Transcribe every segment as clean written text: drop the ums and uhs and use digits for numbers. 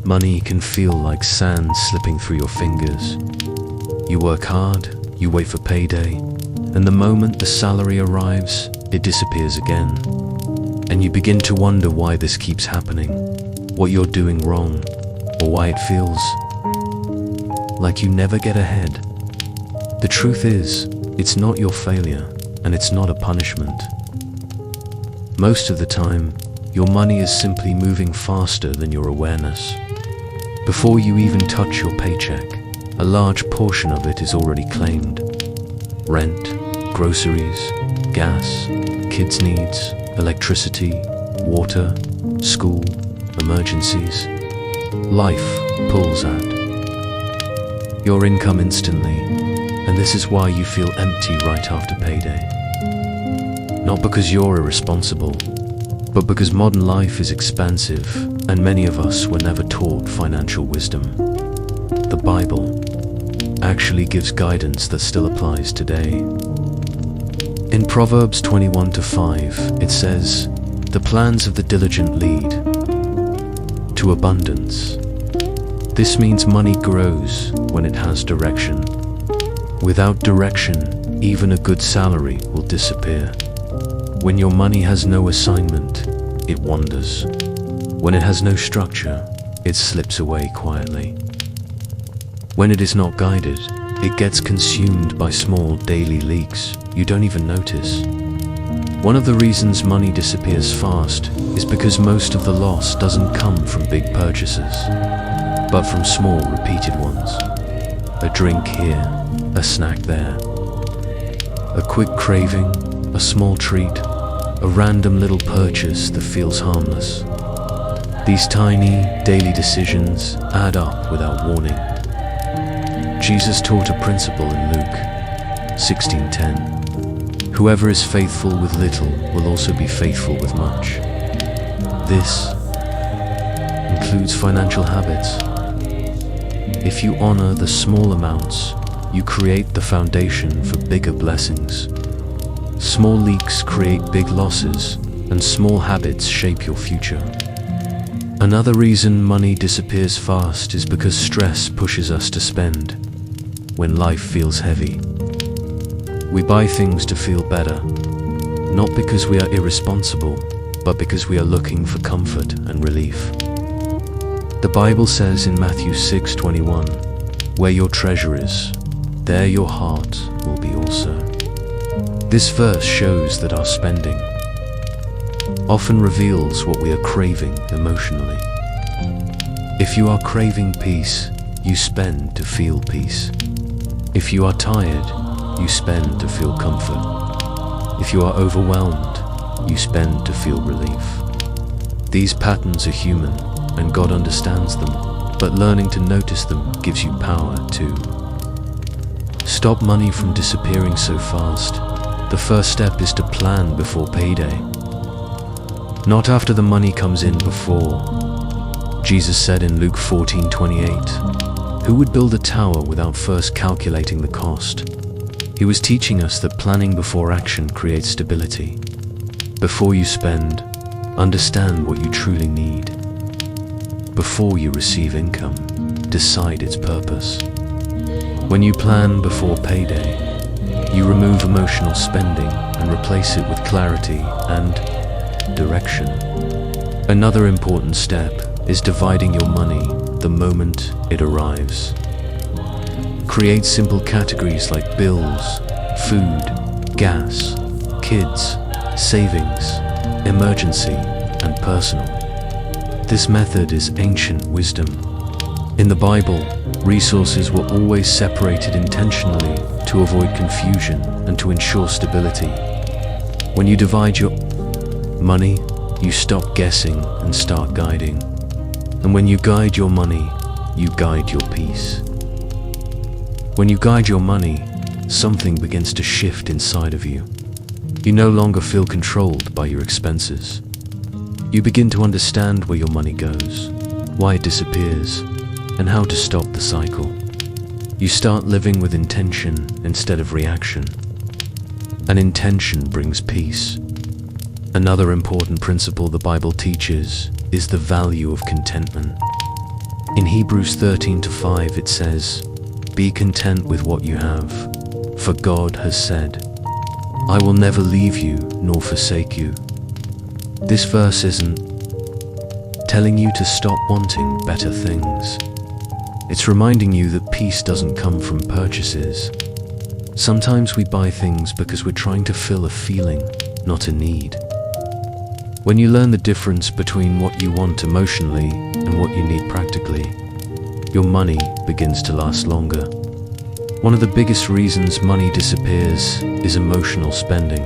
Money can feel like sand slipping through your fingers. You work hard, you wait for payday, and the moment the salary arrives, it disappears again. And you begin to wonder why this keeps happening, what you're doing wrong, or why it feels like you never get ahead. The truth is, it's not your failure, and it's not a punishment. Most of the time, your money is simply moving faster than your awareness. Before you even touch your paycheck, a large portion of it is already claimed. Rent, groceries, gas, kids' needs, electricity, water, school, emergencies. Life pulls at your income instantly, and this is why you feel empty right after payday. Not because you're irresponsible, but because modern life is expansive, and many of us were never taught financial wisdom. The Bible actually gives guidance that still applies today. In Proverbs 21:5, it says, "The plans of the diligent lead to abundance." This means money grows when it has direction. Without direction, even a good salary will disappear. When your money has no assignment, it wanders. When it has no structure, it slips away quietly. When it is not guided, it gets consumed by small daily leaks you don't even notice. One of the reasons money disappears fast is because most of the loss doesn't come from big purchases, but from small repeated ones. A drink here, a snack there. A quick craving, a small treat, a random little purchase that feels harmless. These tiny, daily decisions add up without warning. Jesus taught a principle in Luke 16:10. Whoever is faithful with little will also be faithful with much. This includes financial habits. If you honor the small amounts, you create the foundation for bigger blessings. Small leaks create big losses, and small habits shape your future. Another reason money disappears fast is because stress pushes us to spend. When life feels heavy, we buy things to feel better, not because we are irresponsible, but because we are looking for comfort and relief. The Bible says in Matthew 6:21, "Where your treasure is, there your heart will be also." This verse shows that our spending often reveals what we are craving emotionally. If you are craving peace, you spend to feel peace. If you are tired, you spend to feel comfort. If you are overwhelmed, you spend to feel relief. These patterns are human, and God understands them, but learning to notice them gives you power too. Stop money from disappearing so fast. The first step is to plan before payday, not after the money comes in before. Jesus said in Luke 14:28, "Who would build a tower without first calculating the cost?" He was teaching us that planning before action creates stability. Before you spend, understand what you truly need. Before you receive income, decide its purpose. When you plan before payday, you remove emotional spending and replace it with clarity and direction. Another important step is dividing your money the moment it arrives. Create simple categories like bills, food, gas, kids, savings, emergency, and personal. This method is ancient wisdom. In the Bible, resources were always separated intentionally to avoid confusion and to ensure stability. When you divide your money, you stop guessing and start guiding. And when you guide your money, you guide your peace. When you guide your money, something begins to shift inside of you. You no longer feel controlled by your expenses. You begin to understand where your money goes, why it disappears, and how to stop the cycle. You start living with intention instead of reaction. And intention brings peace. Another important principle the Bible teaches is the value of contentment. In Hebrews 13:5 it says, "Be content with what you have, for God has said, I will never leave you nor forsake you." This verse isn't telling you to stop wanting better things. It's reminding you that peace doesn't come from purchases. Sometimes we buy things because we're trying to fill a feeling, not a need. When you learn the difference between what you want emotionally and what you need practically, your money begins to last longer. One of the biggest reasons money disappears is emotional spending.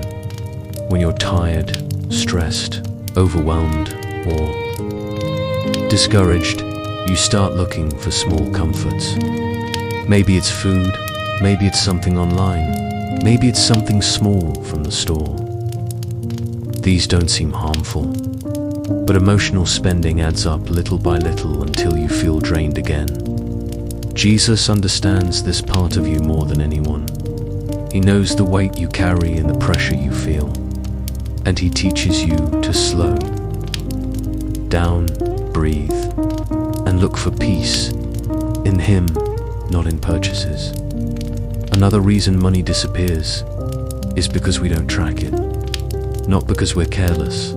When you're tired, stressed, overwhelmed, or discouraged, you start looking for small comforts. Maybe it's food, maybe it's something online, maybe it's something small from the store. These don't seem harmful, but emotional spending adds up little by little until you feel drained again. Jesus understands this part of you more than anyone. He knows the weight you carry and the pressure you feel, and he teaches you to slow down, breathe, and look for peace in him, not in purchases. Another reason money disappears is because we don't track it. Not because we're careless,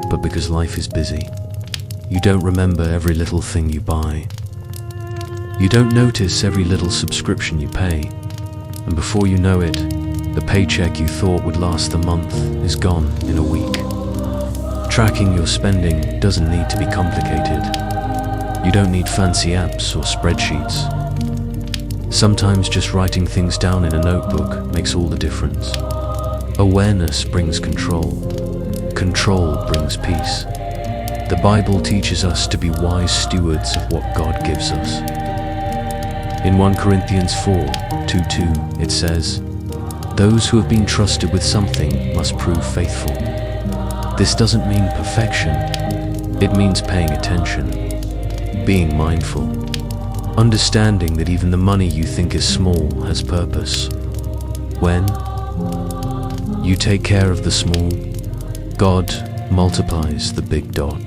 but because life is busy. You don't remember every little thing you buy. You don't notice every little subscription you pay. And before you know it, the paycheck you thought would last the month is gone in a week. Tracking your spending doesn't need to be complicated. You don't need fancy apps or spreadsheets. Sometimes just writing things down in a notebook makes all the difference. Awareness brings control. Control brings peace. The Bible teaches us to be wise stewards of what God gives us. In 1 Corinthians 4:2 it says, "Those who have been trusted with something must prove faithful." This doesn't mean perfection. It means paying attention, being mindful, understanding that even the money you think is small has purpose. When you take care of the small, God multiplies the big dot.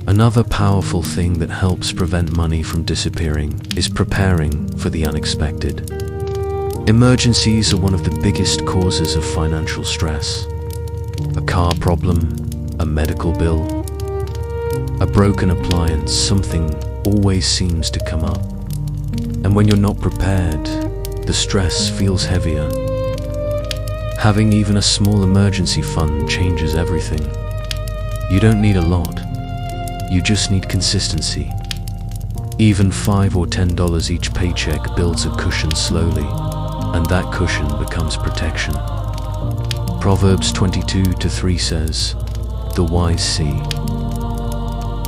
Another powerful thing that helps prevent money from disappearing is preparing for the unexpected. Emergencies are one of the biggest causes of financial stress. A car problem, a medical bill, a broken appliance, something always seems to come up. And when you're not prepared, the stress feels heavier. Having even a small emergency fund changes everything. You don't need a lot. You just need consistency. Even $5 or $10 each paycheck builds a cushion slowly, and that cushion becomes protection. Proverbs 22:3 says, "The wise see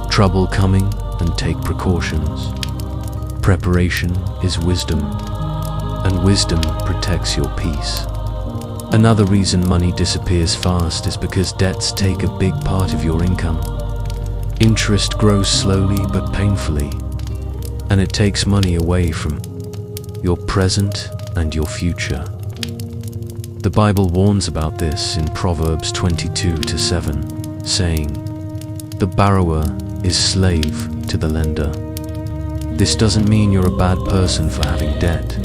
trouble coming and take precautions. Preparation is wisdom, and wisdom protects your peace." Another reason money disappears fast is because debts take a big part of your income. Interest grows slowly but painfully, and it takes money away from your present and your future. The Bible warns about this in Proverbs 22:7, saying, "The borrower is slave to the lender." This doesn't mean you're a bad person for having debt.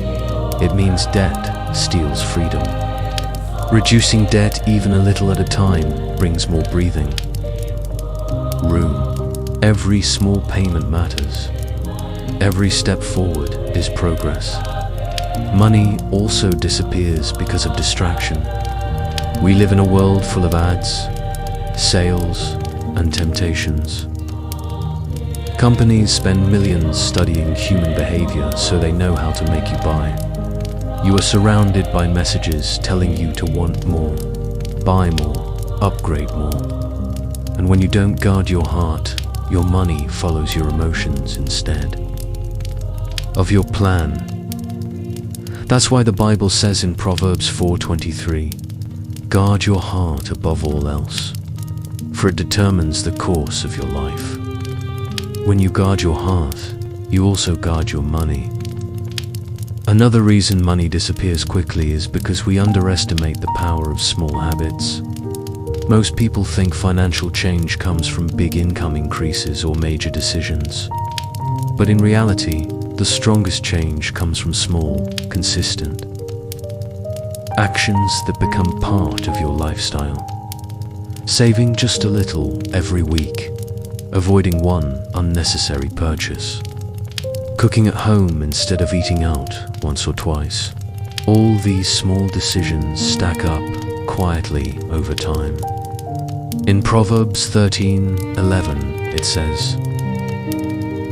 It means debt steals freedom. Reducing debt even a little at a time brings more breathing room. Every small payment matters. Every step forward is progress. Money also disappears because of distraction. We live in a world full of ads, sales, and temptations. Companies spend millions studying human behavior so they know how to make you buy. You are surrounded by messages telling you to want more, buy more, upgrade more. And when you don't guard your heart, your money follows your emotions instead of your plan. That's why the Bible says in Proverbs 4:23, "Guard your heart above all else, for it determines the course of your life." When you guard your heart, you also guard your money. Another reason money disappears quickly is because we underestimate the power of small habits. Most people think financial change comes from big income increases or major decisions. But in reality, the strongest change comes from small, consistent actions that become part of your lifestyle. Saving just a little every week, avoiding one unnecessary purchase, cooking at home instead of eating out once or twice. All these small decisions stack up quietly over time. In Proverbs 13:11, it says,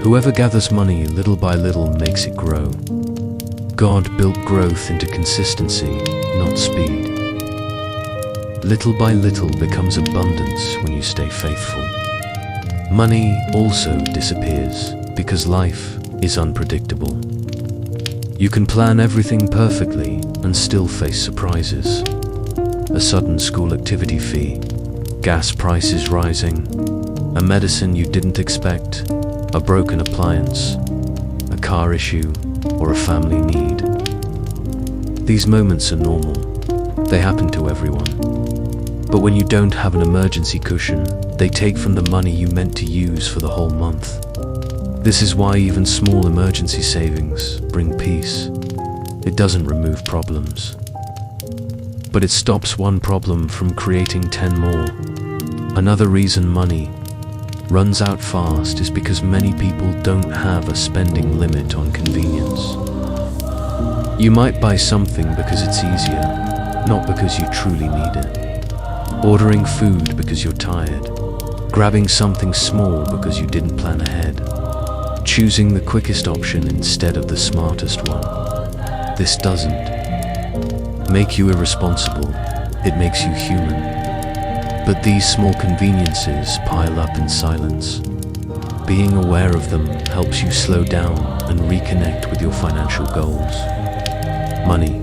"Whoever gathers money little by little makes it grow." God built growth into consistency, not speed. Little by little becomes abundance when you stay faithful. Money also disappears because life is unpredictable. You can plan everything perfectly and still face surprises. A sudden school activity fee, gas prices rising, a medicine you didn't expect, a broken appliance, a car issue, or a family need. These moments are normal. They happen to everyone. But when you don't have an emergency cushion, they take from the money you meant to use for the whole month. This is why even small emergency savings bring peace. It doesn't remove problems, but it stops one problem from creating 10 more. Another reason money runs out fast is because many people don't have a spending limit on convenience. You might buy something because it's easier, not because you truly need it. Ordering food because you're tired, grabbing something small because you didn't plan ahead, choosing the quickest option instead of the smartest one. This doesn't make you irresponsible, it makes you human. But these small conveniences pile up in silence. Being aware of them helps you slow down and reconnect with your financial goals. Money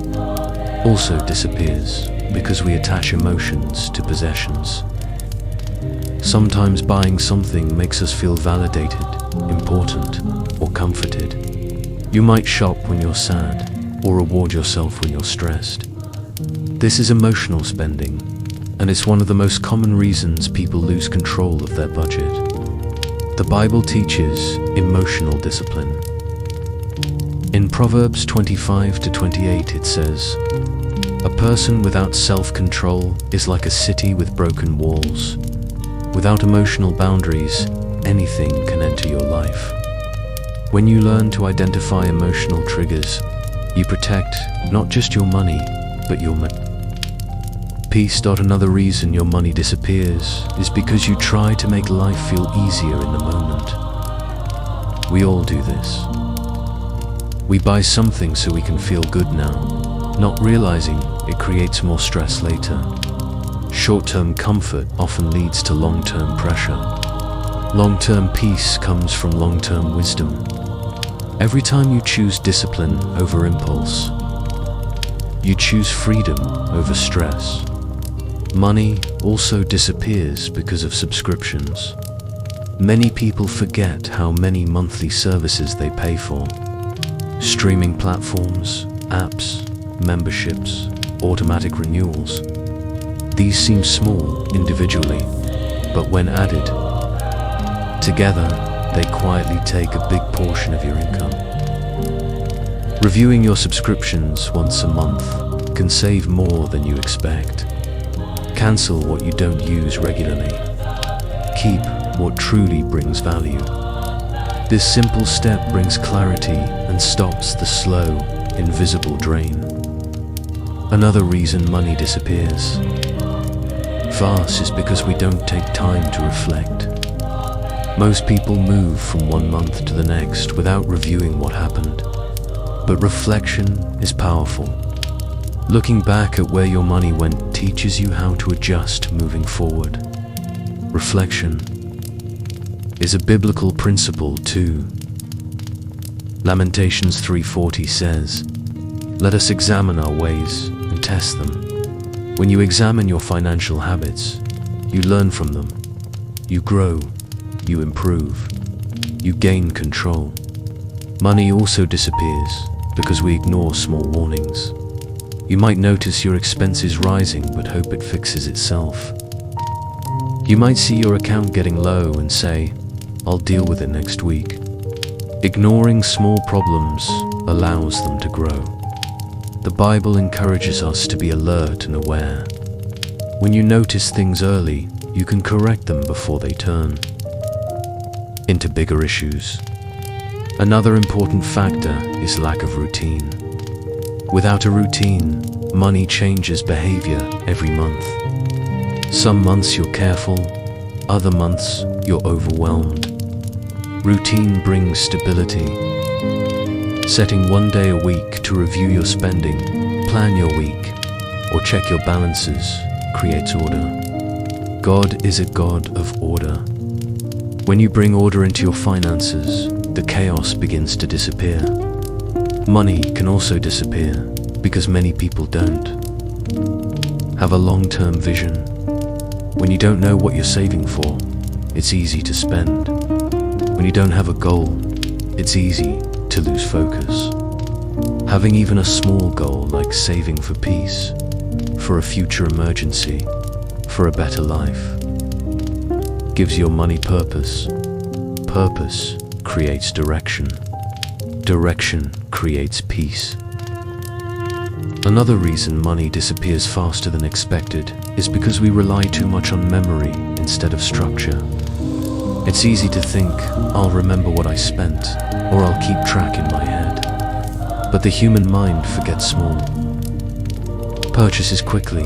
also disappears because we attach emotions to possessions. Sometimes buying something makes us feel validated, important, or comforted. You might shop when you're sad, or reward yourself when you're stressed. This is emotional spending, and it's one of the most common reasons people lose control of their budget. The Bible teaches emotional discipline. In Proverbs 25-28 it says, "A person without self-control is like a city with broken walls. Without emotional boundaries, anything can enter your life." When you learn to identify emotional triggers, you protect not just your money, but your peace. Another reason your money disappears is because you try to make life feel easier in the moment. We all do this. We buy something so we can feel good now, not realizing it creates more stress later. Short-term comfort often leads to long-term pressure. Long-term peace comes from long-term wisdom. Every time you choose discipline over impulse, you choose freedom over stress. Money also disappears because of subscriptions. Many people forget how many monthly services they pay for. Streaming platforms, apps, memberships, automatic renewals. These seem small individually, but when added together, they quietly take a big portion of your income. Reviewing your subscriptions once a month can save more than you expect. Cancel what you don't use regularly. Keep what truly brings value. This simple step brings clarity and stops the slow, invisible drain. Another reason money disappears fast is because we don't take time to reflect. Most people move from one month to the next without reviewing what happened. But reflection is powerful. Looking back at where your money went teaches you how to adjust moving forward. Reflection is a biblical principle too. Lamentations 3:40 says, "Let us examine our ways and test them." When you examine your financial habits, you learn from them. You grow, you improve, you gain control. Money also disappears because we ignore small warnings. You might notice your expenses rising but hope it fixes itself. You might see your account getting low and say, "I'll deal with it next week." Ignoring small problems allows them to grow. The Bible encourages us to be alert and aware. When you notice things early, you can correct them before they turn into bigger issues. Another important factor is lack of routine. Without a routine, money changes behavior every month. Some months you're careful, other months you're overwhelmed. Routine brings stability. Setting one day a week to review your spending, plan your week, or check your balances creates order. God is a God of order. When you bring order into your finances, the chaos begins to disappear. Money can also disappear because many people don't have a long-term vision. When you don't know what you're saving for, it's easy to spend. When you don't have a goal, it's easy to lose focus. Having even a small goal like saving for peace, for a future emergency, for a better life, gives your money purpose. Purpose creates direction. Direction creates peace. Another reason money disappears faster than expected is because we rely too much on memory instead of structure. It's easy to think, I'll remember what I spent, or I'll keep track in my head. But the human mind forgets small purchases quickly.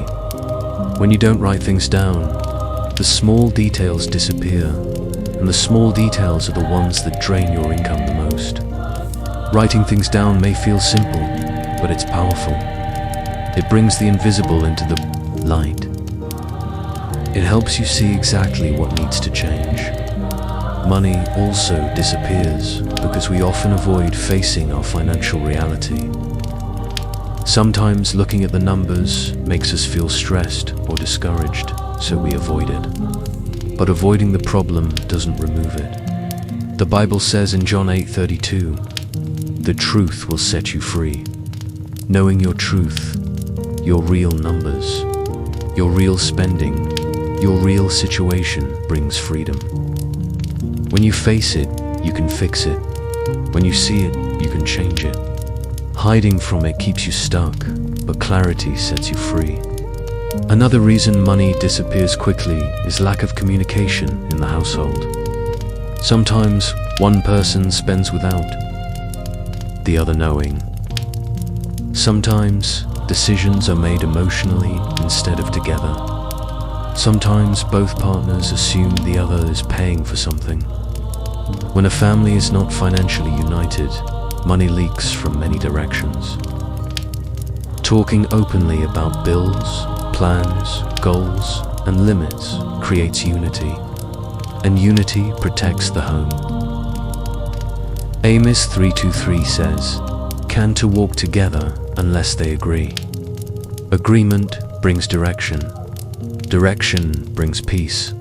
When you don't write things down, the small details disappear, and the small details are the ones that drain your income the most. Writing things down may feel simple, but it's powerful. It brings the invisible into the light. It helps you see exactly what needs to change. Money also disappears because we often avoid facing our financial reality. Sometimes looking at the numbers makes us feel stressed or discouraged, so we avoid it. But avoiding the problem doesn't remove it. The Bible says in John 8:32, "The truth will set you free." Knowing your truth, your real numbers, your real spending, your real situation brings freedom. When you face it, you can fix it. When you see it, you can change it. Hiding from it keeps you stuck, but clarity sets you free. Another reason money disappears quickly is lack of communication in the household. Sometimes one person spends without the other knowing. Sometimes decisions are made emotionally instead of together. Sometimes both partners assume the other is paying for something. When a family is not financially united, money leaks from many directions. Talking openly about bills, plans, goals, and limits creates unity, and unity protects the home. Amos 3:23 says, "Can two walk together unless they agree?" Agreement brings direction. Direction brings peace.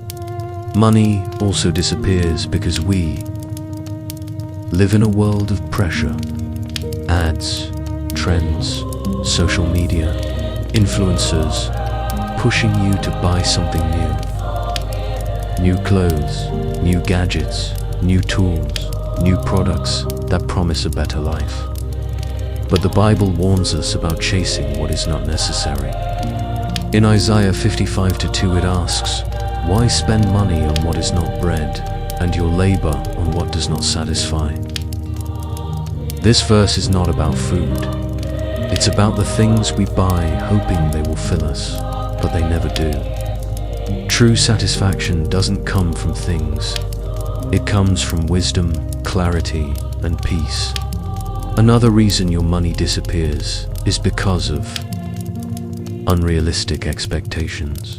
Money also disappears because we live in a world of pressure. Ads, trends, social media, influencers pushing you to buy something new. New clothes, new gadgets, new tools, new products that promise a better life. But the Bible warns us about chasing what is not necessary. In Isaiah 55:2 it asks, "Why spend money on what is not bread, and your labor on what does not satisfy?" This verse is not about food. It's about the things we buy hoping they will fill us, but they never do. True satisfaction doesn't come from things. It comes from wisdom, clarity, and peace. Another reason your money disappears is because of unrealistic expectations.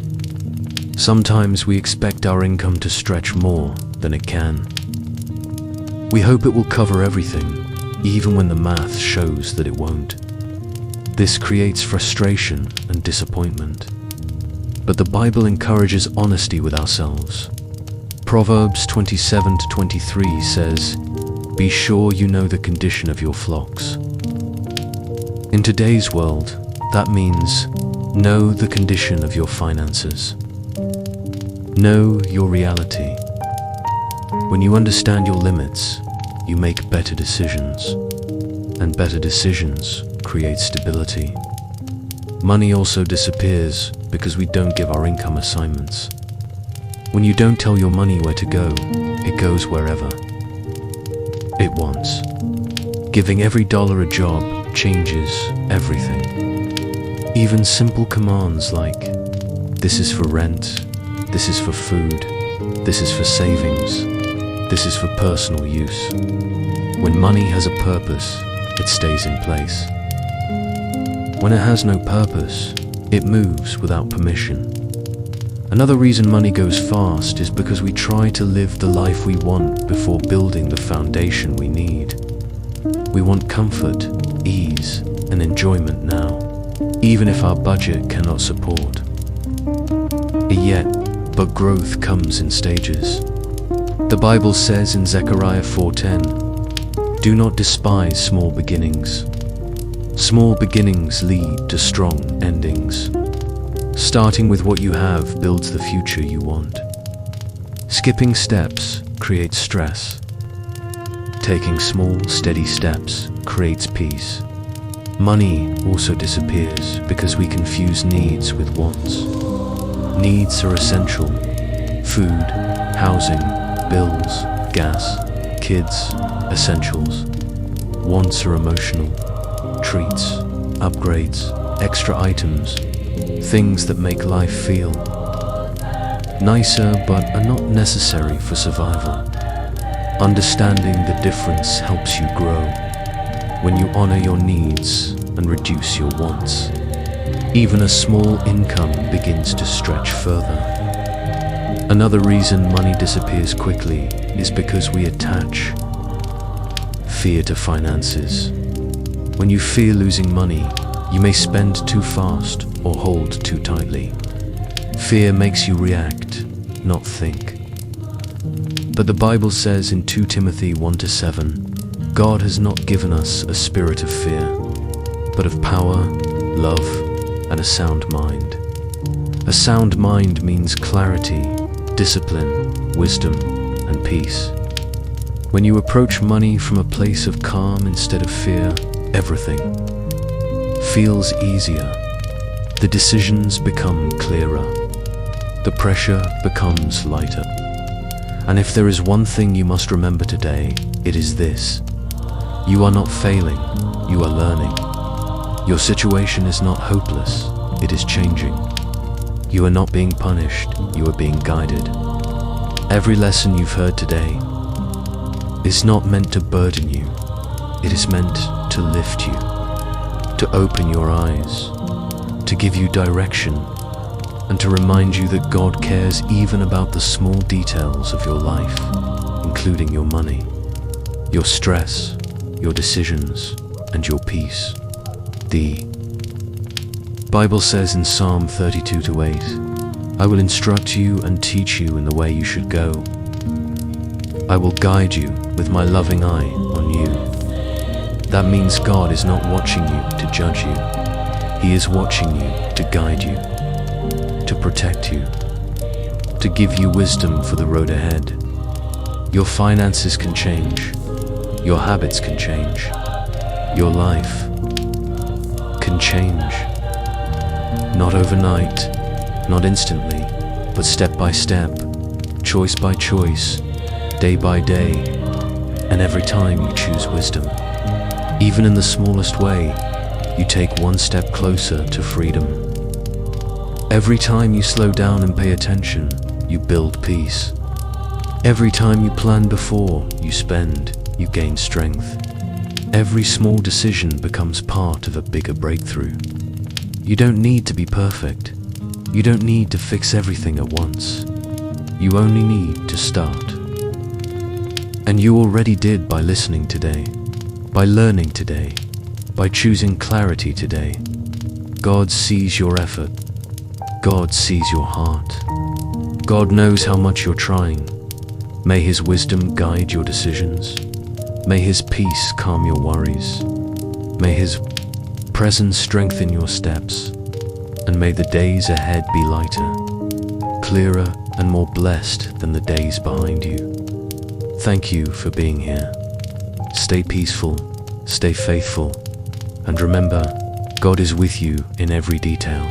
Sometimes we expect our income to stretch more than it can. We hope it will cover everything, even when the math shows that it won't. This creates frustration and disappointment. But the Bible encourages honesty with ourselves. Proverbs 27:23 says, "Be sure you know the condition of your flocks." In today's world, that means know the condition of your finances. Know your reality. When you understand your limits, you make better decisions, and better decisions create stability. Money also disappears because we don't give our income assignments. When you don't tell your money where to go, it goes wherever it wants. Giving every dollar a job changes everything. Even simple commands like, this is for rent, this is for food, this is for savings, this is for personal use. When money has a purpose, it stays in place. When it has no purpose, it moves without permission. Another reason money goes fast is because we try to live the life we want before building the foundation we need. We want comfort, ease, and enjoyment now, even if our budget cannot support it yet, but growth comes in stages. The Bible says in Zechariah 4:10, "Do not despise small beginnings. Small beginnings lead to strong endings." Starting with what you have builds the future you want. Skipping steps creates stress. Taking small, steady steps creates peace. Money also disappears because we confuse needs with wants. Needs are essential: food, housing, bills, gas, kids, essentials. Wants are emotional: treats, upgrades, extra items, things that make life feel nicer but are not necessary for survival. Understanding the difference helps you grow. When you honor your needs and reduce your wants, even a small income begins to stretch further. Another reason money disappears quickly is because we attach fear to finances. When you fear losing money, you may spend too fast or hold too tightly. Fear makes you react, not think. But the Bible says in 2 Timothy 1-7, God has not given us a spirit of fear, but of power, love, and a sound mind. A sound mind means clarity, discipline, wisdom, and peace. When you approach money from a place of calm instead of fear, everything feels easier. The decisions become clearer. The pressure becomes lighter. And if there is one thing you must remember today, it is this: you are not failing, you are learning. Your situation is not hopeless, it is changing. You are not being punished, you are being guided. Every lesson you've heard today is not meant to burden you, it is meant to lift you, to open your eyes, to give you direction, and to remind you that God cares even about the small details of your life, including your money, your stress, your decisions, and your peace. The Bible says in Psalm 32-8, "I will instruct you and teach you in the way you should go. I will guide you with my loving eye on you." That means God is not watching you to judge you. He is watching you to guide you, to protect you, to give you wisdom for the road ahead. Your finances can change. Your habits can change. Your life can change. Not overnight, not instantly, but step by step, choice by choice, day by day, and every time you choose wisdom. Even in the smallest way, you take one step closer to freedom. Every time you slow down and pay attention, you build peace. Every time you plan before you spend, you gain strength. Every small decision becomes part of a bigger breakthrough. You don't need to be perfect. You don't need to fix everything at once. You only need to start. And you already did by listening today, by learning today, by choosing clarity today. God sees your effort. God sees your heart. God knows how much you're trying. May His wisdom guide your decisions. May His peace calm your worries. May His presence strengthen your steps. And may the days ahead be lighter, clearer, and more blessed than the days behind you. Thank you for being here. stay peaceful, stay faithful, and remember, God is with you in every detail.